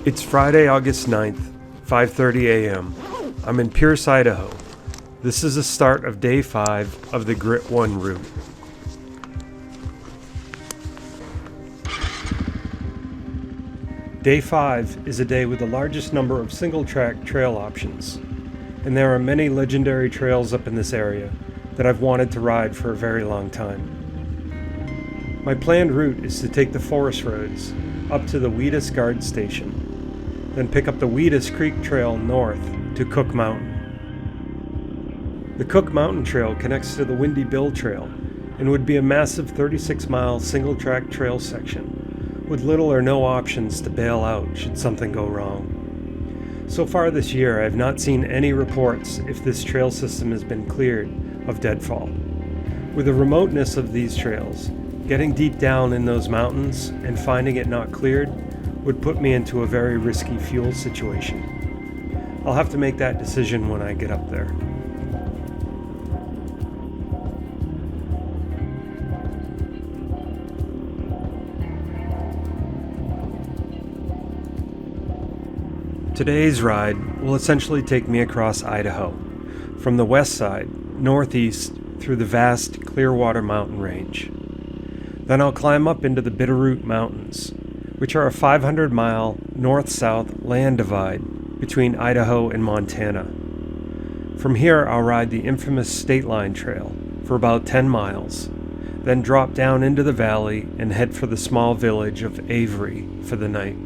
It's Friday, August 9th, 5:30 a.m. I'm in Pierce, Idaho. This is the start of Day 5 of the GRIT 1 route. Day 5 is a day with the largest number of single-track trail options, and there are many legendary trails up in this area that I've wanted to ride for a very long time. My planned route is to take the forest roads up to the Ridaho GRIT station, then pick up the Ridaho Creek Trail north to Cook Mountain. The Cook Mountain Trail connects to the Windy Bill Trail and would be a massive 36-mile single-track trail section with little or no options to bail out should something go wrong. So far this year, I have not seen any reports if this trail system has been cleared of deadfall. With the remoteness of these trails, getting deep down in those mountains and finding it not cleared would put me into a very risky fuel situation. I'll have to make that decision when I get up there. Today's ride will essentially take me across Idaho, from the west side, northeast, through the vast Clearwater mountain range. Then I'll climb up into the Bitterroot Mountains, which are a 500-mile north-south land divide between Idaho and Montana. From here, I'll ride the infamous State Line Trail for about 10 miles, then drop down into the valley and head for the small village of Avery for the night.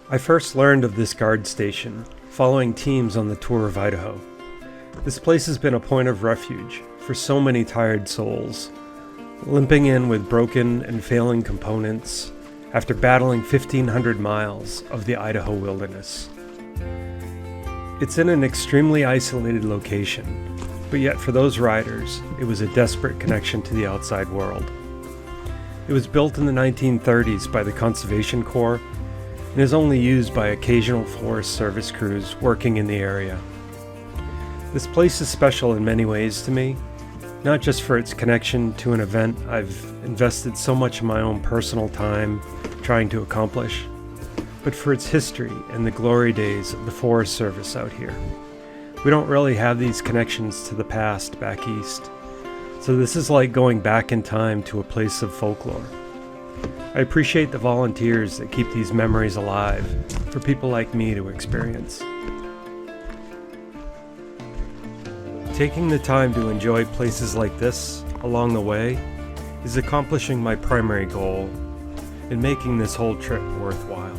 I first learned of this guard station following teams on the tour of Idaho. This place has been a point of refuge for so many tired souls, limping in with broken and failing components after battling 1,500 miles of the Idaho wilderness. It's in an extremely isolated location, but yet for those riders, it was a desperate connection to the outside world. It was built in the 1930s by the Conservation Corps and is only used by occasional Forest Service crews working in the area. This place is special in many ways to me, not just for its connection to an event I've invested so much of my own personal time trying to accomplish, but for its history and the glory days of the Forest Service out here. We don't really have these connections to the past back east, so this is like going back in time to a place of folklore. I appreciate the volunteers that keep these memories alive for people like me to experience. Taking the time to enjoy places like this along the way is accomplishing my primary goal and making this whole trip worthwhile.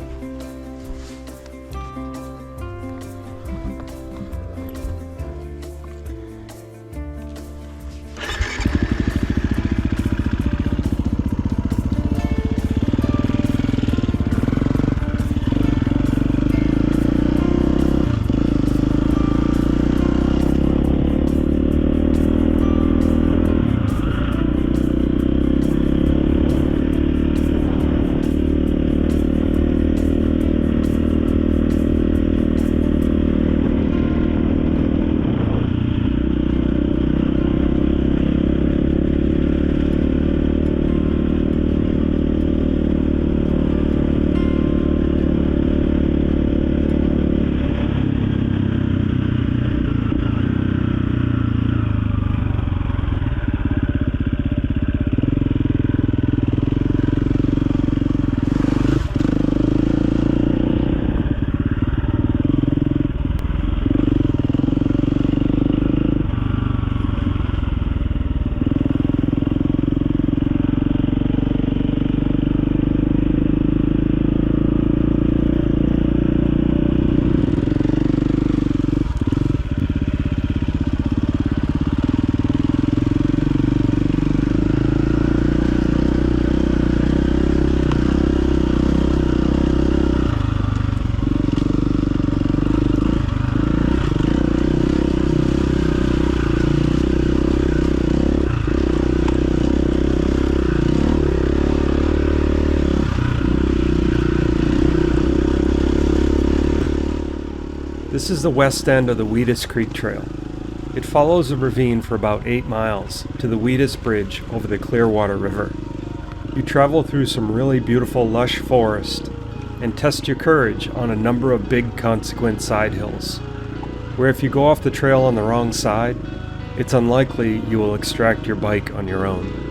This is the west end of the Weedus Creek Trail. It follows a ravine for about 8 miles to the Weedus Bridge over the Clearwater River. You travel through some really beautiful lush forest and test your courage on a number of big consequent side hills, where if you go off the trail on the wrong side, it's unlikely you will extract your bike on your own.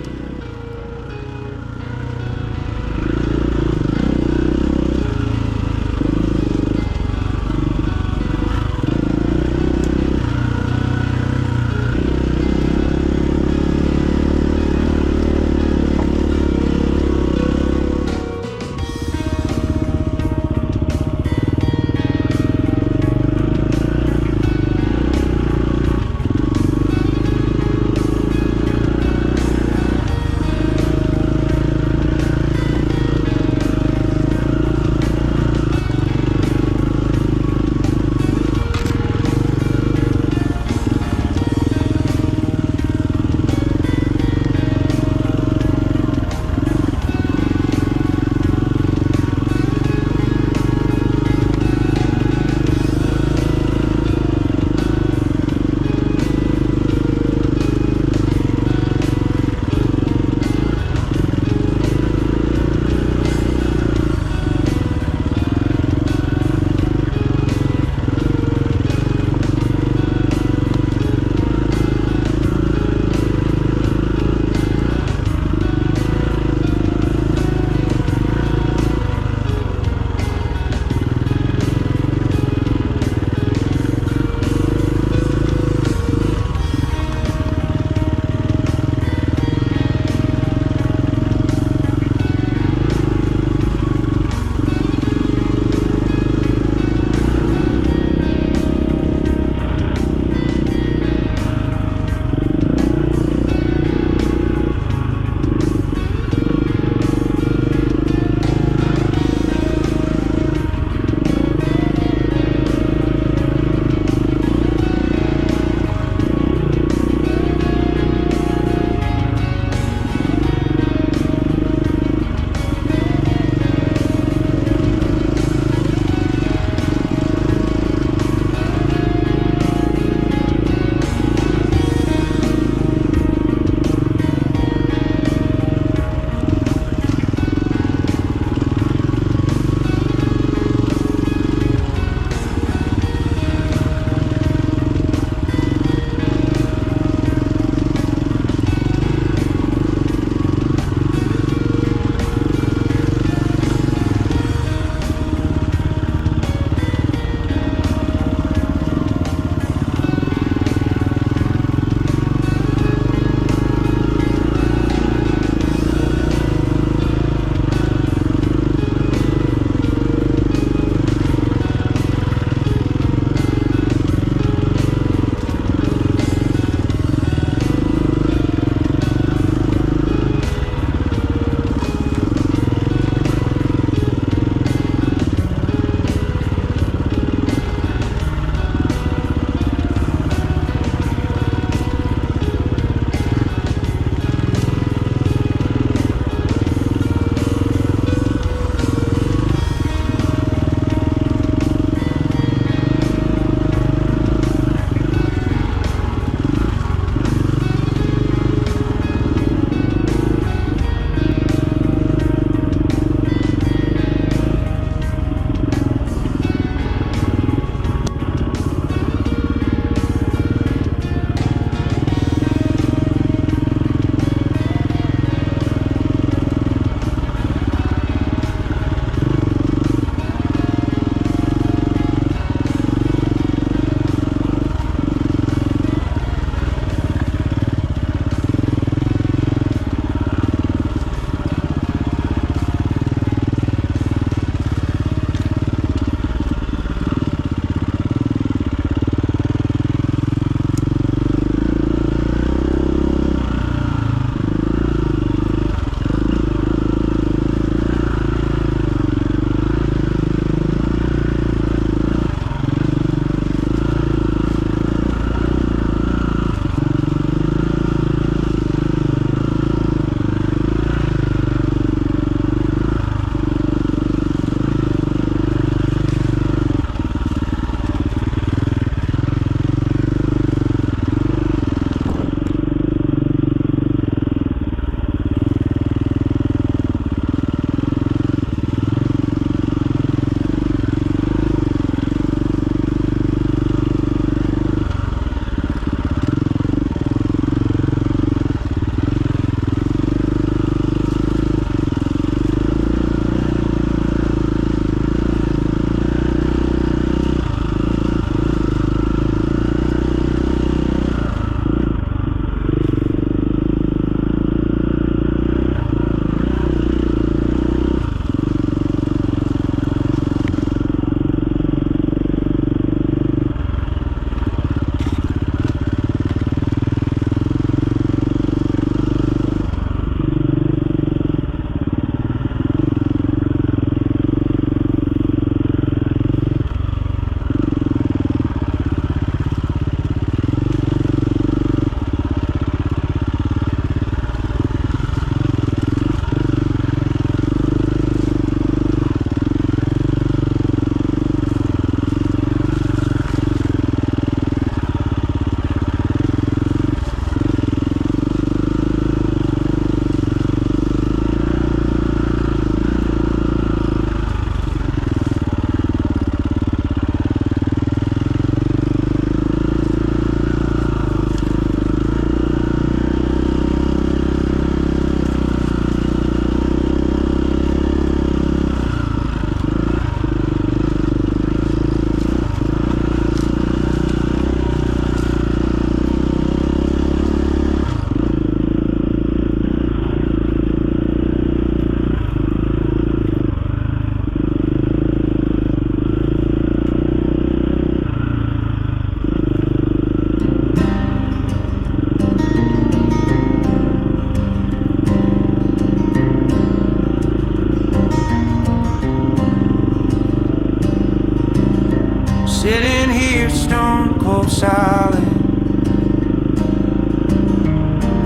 Sitting here stone cold solid,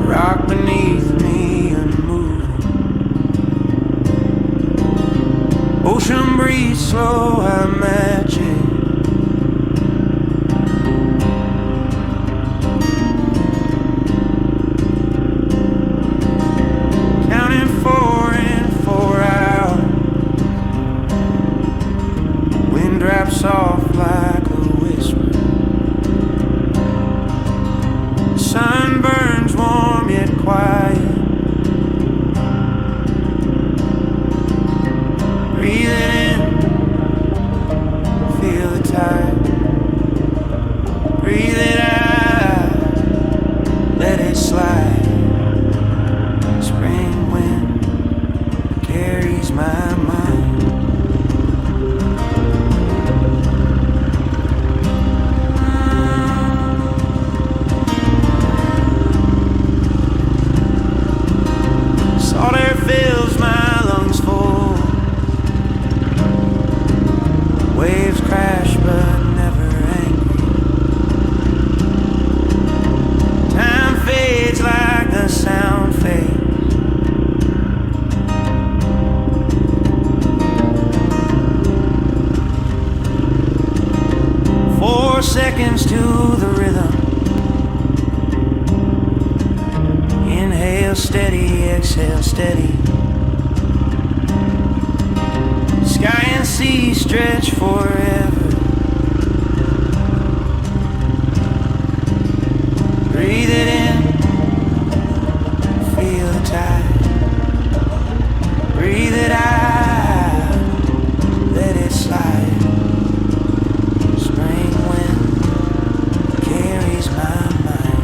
rock beneath me unmoving. Ocean breeze slow, I match it. Counting 4 in, 4 out. Wind drops off like a whisper. Sun burns warm yet quiet. Breathe it in, feel the tide. Breathe it out, let it slide. Spring wind carries my mind. Salt air fills my lungs full. Waves crash but never angry. Time fades like the sound fades. 4 seconds to the rhythm. Inhale steady, exhale steady. Sky and sea stretch forever. Breathe it in, feel the tide. Breathe it out, let it slide. Spring wind carries my mind.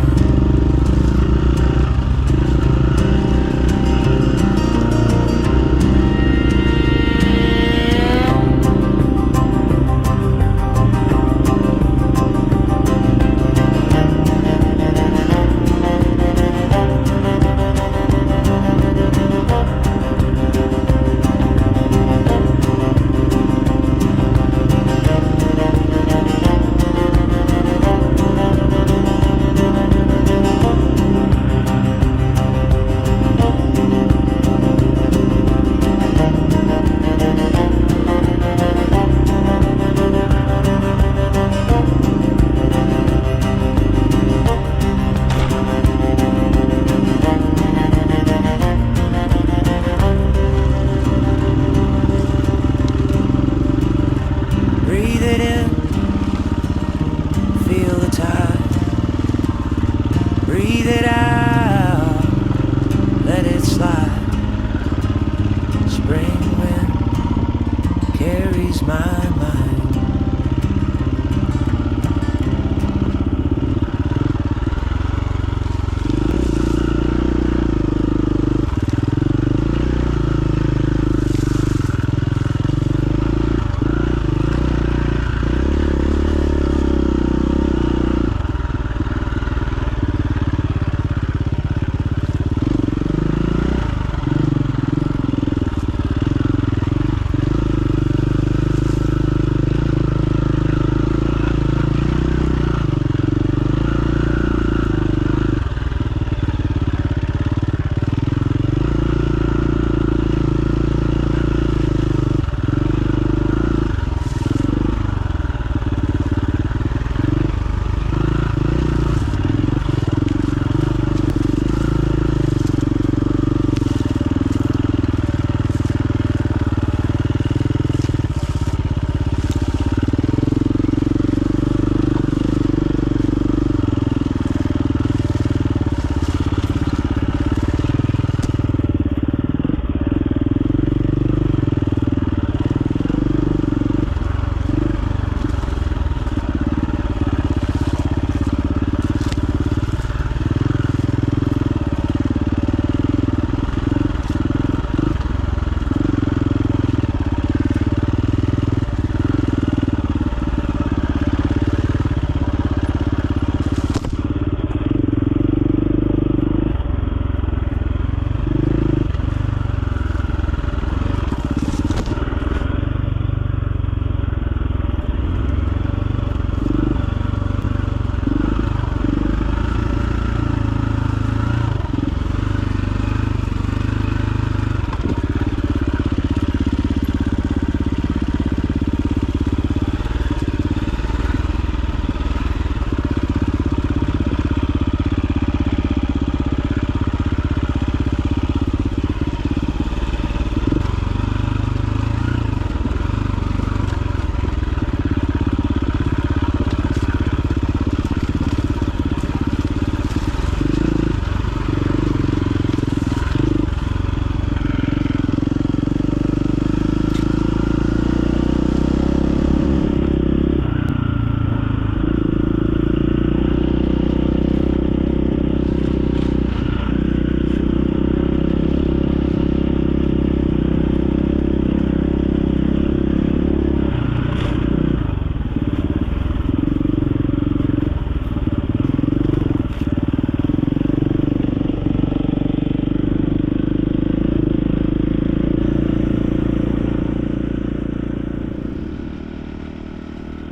Breathe it in, feel the tide. Breathe it out, let it slide. Spring wind carries my mind.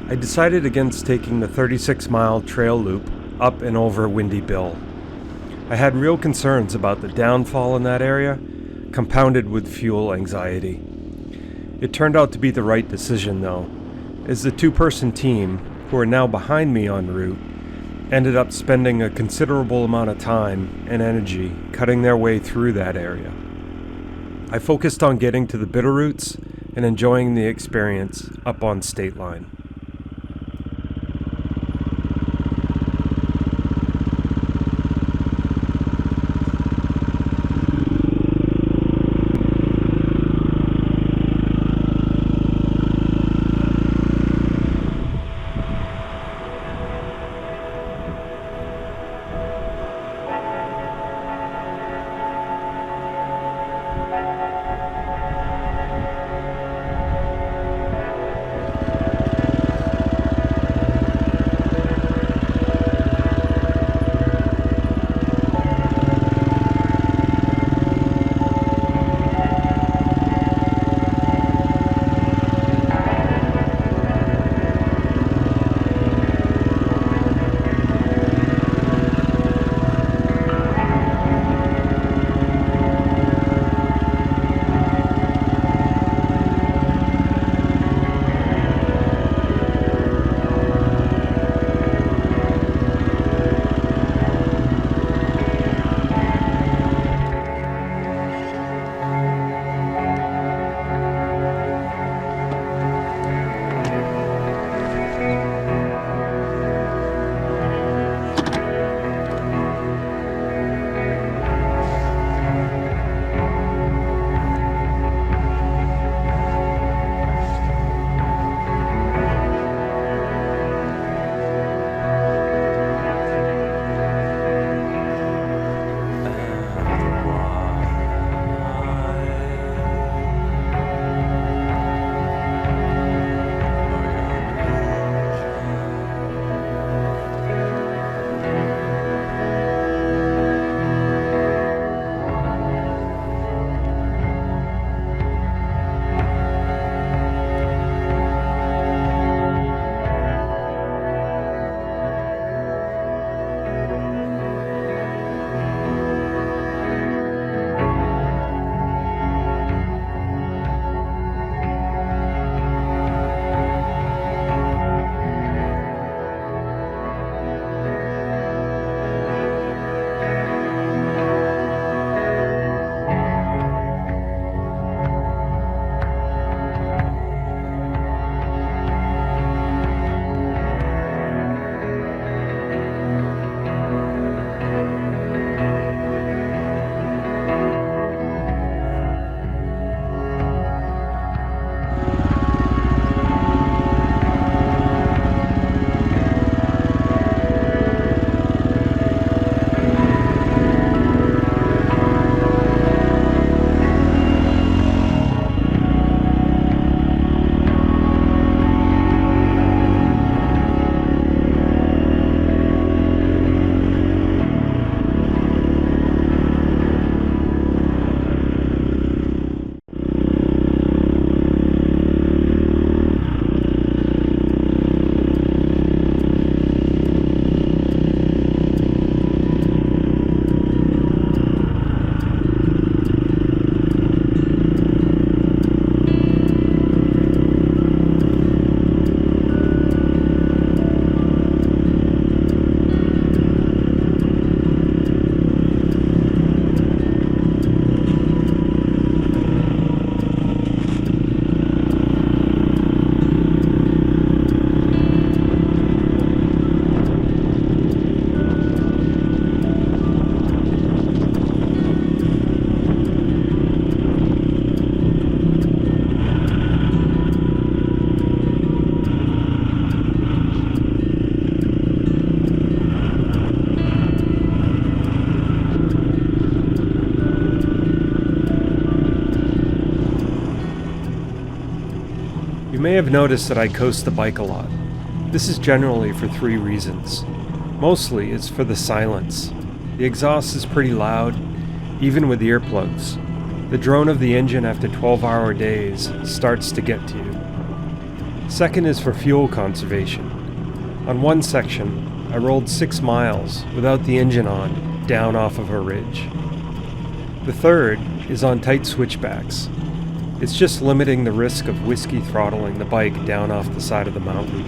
I decided against taking the 36-mile trail loop up and over Windy Bill. I had real concerns about the downfall in that area, compounded with fuel anxiety. It turned out to be the right decision though, as the two-person team, who are now behind me en route, ended up spending a considerable amount of time and energy cutting their way through that area. I focused on getting to the Bitterroots and enjoying the experience up on State Line. You may have noticed that I coast the bike a lot. This is generally for 3 reasons. Mostly it's for the silence. The exhaust is pretty loud, even with earplugs. The drone of the engine after 12-hour days starts to get to you. Second is for fuel conservation. On one section, I rolled 6 miles without the engine on, down off of a ridge. The third is on tight switchbacks. It's just limiting the risk of whiskey throttling the bike down off the side of the mountain.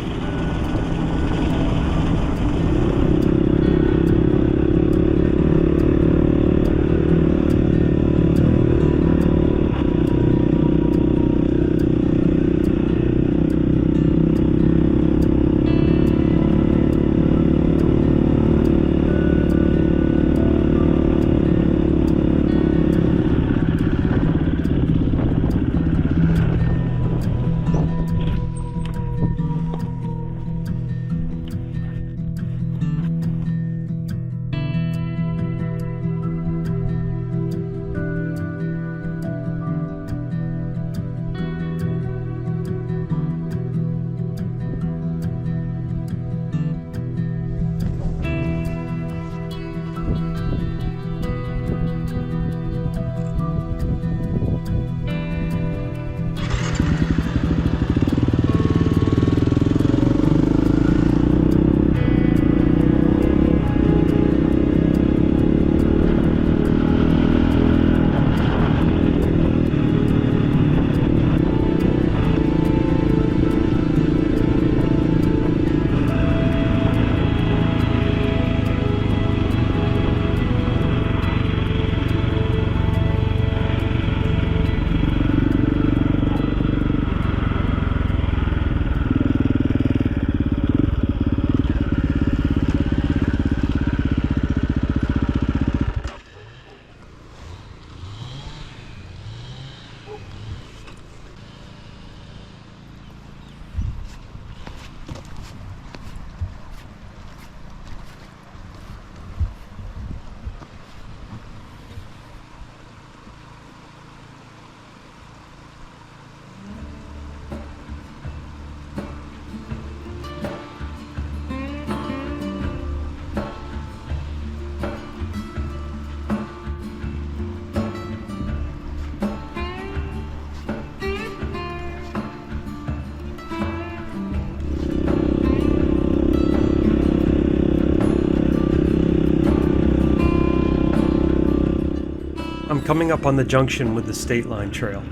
I'm coming up on the junction with the State Line Trail.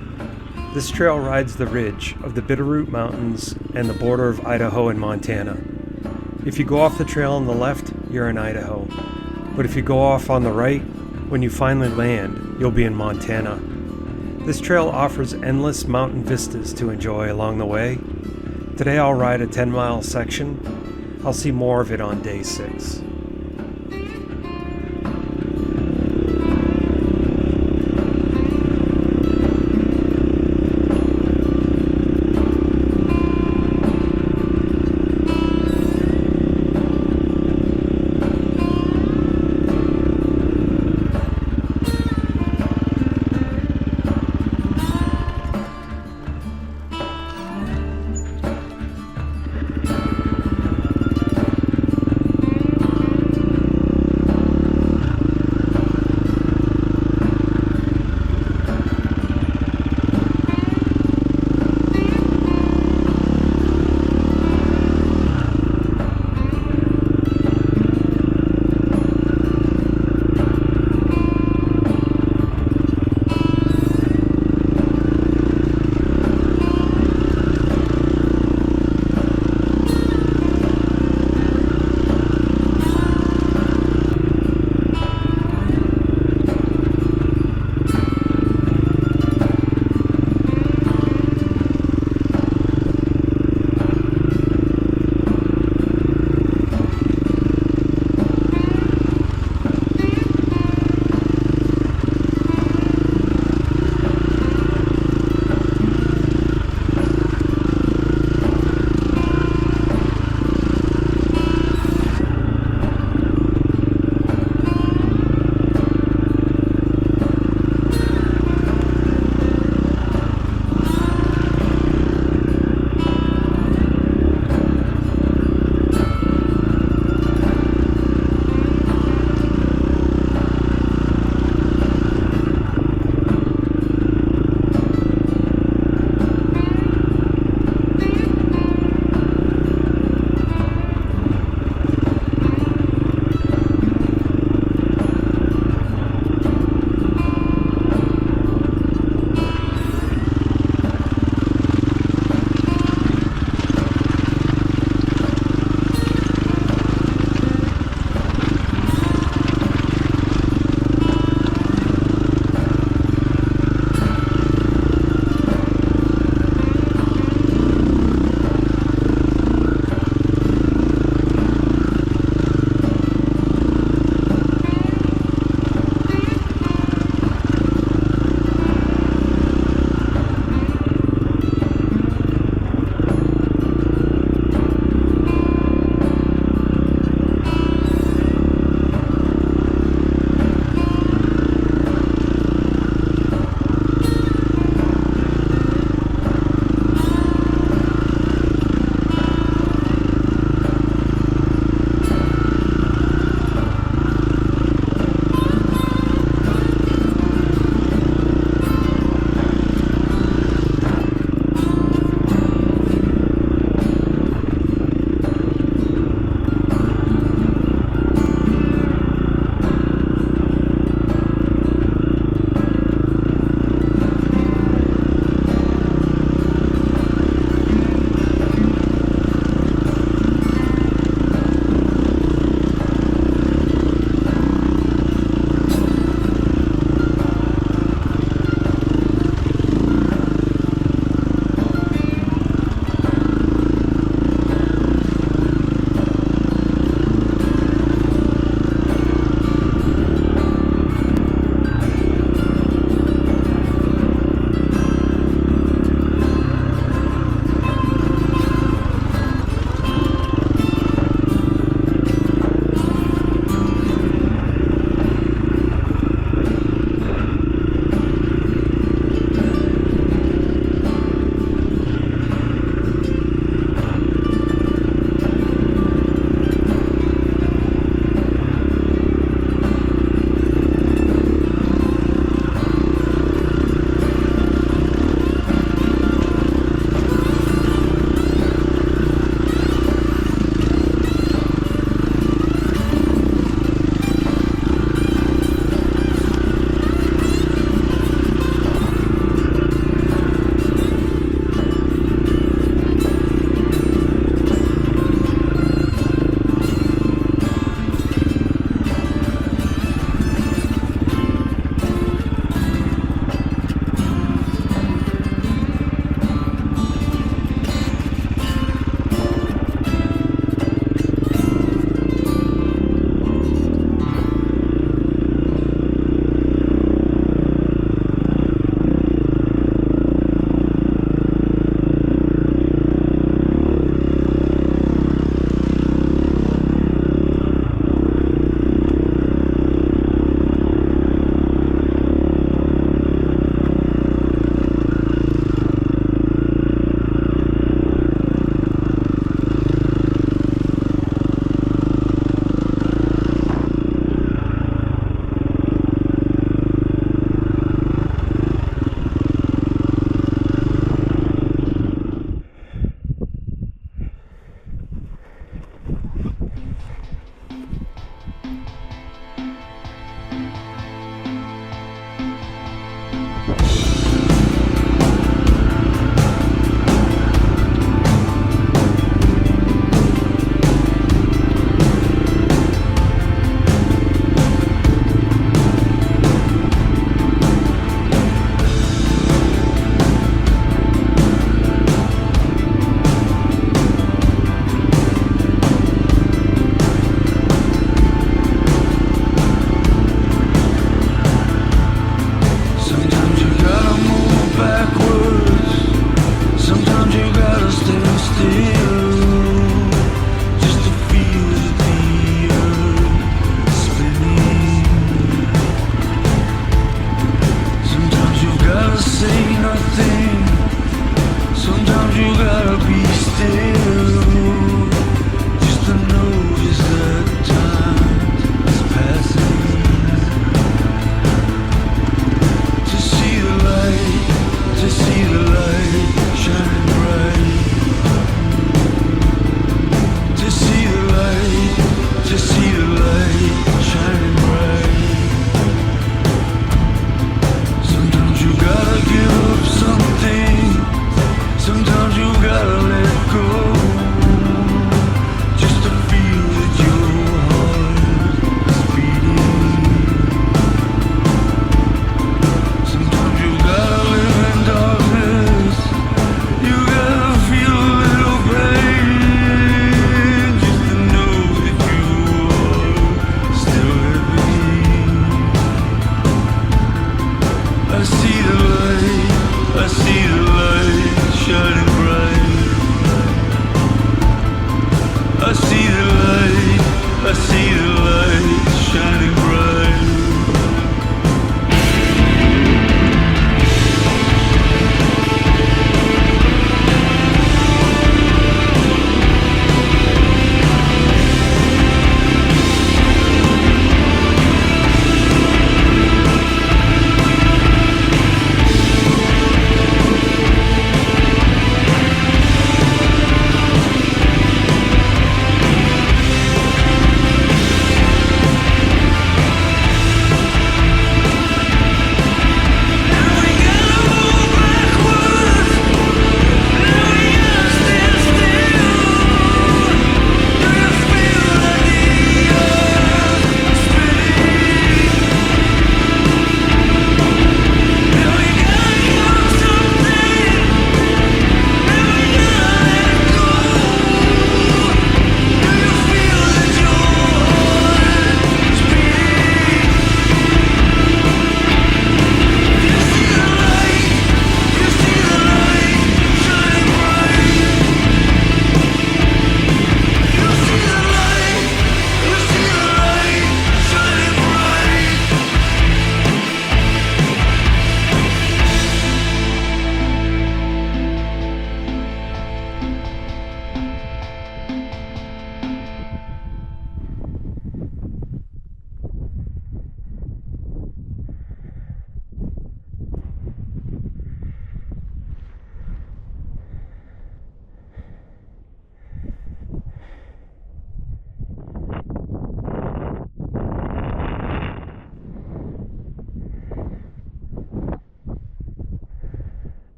This trail rides the ridge of the Bitterroot Mountains and the border of Idaho and Montana. If you go off the trail on the left, you're in Idaho. But if you go off on the right, when you finally land, you'll be in Montana. This trail offers endless mountain vistas to enjoy along the way. Today I'll ride a 10-mile section. I'll see more of it on day 6.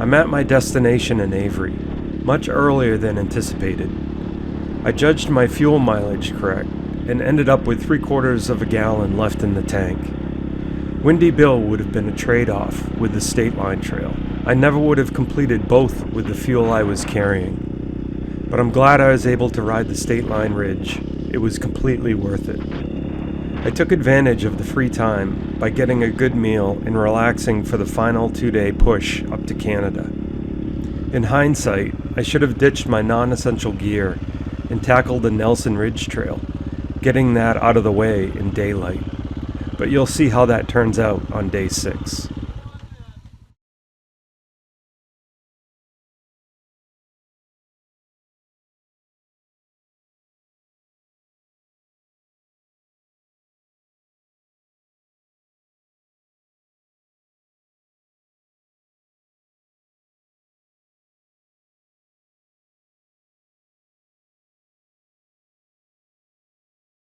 I'm at my destination in Avery, much earlier than anticipated. I judged my fuel mileage correct and ended up with 3/4 of a gallon left in the tank. Windy Bill would have been a trade-off with the State Line Trail. I never would have completed both with the fuel I was carrying. But I'm glad I was able to ride the State Line Ridge. It was completely worth it. I took advantage of the free time by getting a good meal and relaxing for the final 2-day push up to Canada. In hindsight, I should have ditched my non-essential gear and tackled the Nelson Ridge Trail, getting that out of the way in daylight. But you'll see how that turns out on day 6.